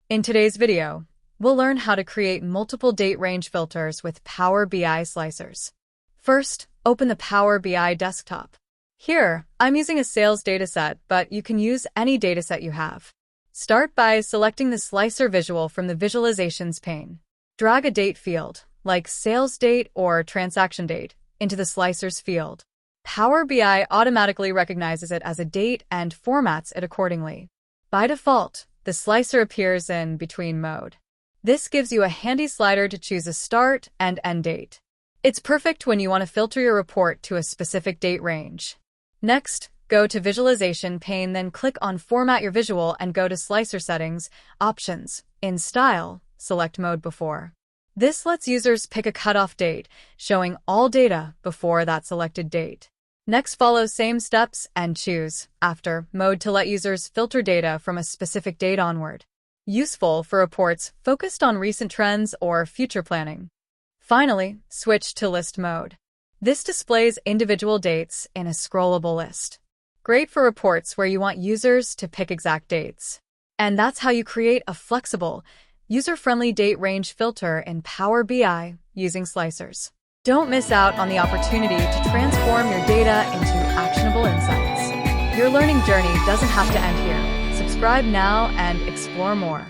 In today's video, we'll learn how to create multiple date range filters with Power BI slicers. First, open the Power BI desktop. Here, I'm using a sales dataset, but you can use any dataset you have. Start by selecting the slicer visual from the Visualizations pane. Drag a date field, like sales date or transaction date, into the slicers field. Power BI automatically recognizes it as a date and formats it accordingly. By default, the slicer appears in Between mode. This gives you a handy slider to choose a start and end date. It's perfect when you want to filter your report to a specific date range. Next, go to Visualization pane, then click on Format Your Visual and go to Slicer Settings, Options. In Style, select Mode Before. This lets users pick a cutoff date, showing all data before that selected date. Next, follow same steps and choose After mode to let users filter data from a specific date onward. Useful for reports focused on recent trends or future planning. Finally, switch to List mode. This displays individual dates in a scrollable list. Great for reports where you want users to pick exact dates. And that's how you create a flexible, user-friendly date range filter in Power BI using slicers. Don't miss out on the opportunity to transform your data into actionable insights. Your learning journey doesn't have to end here. Subscribe now and explore more.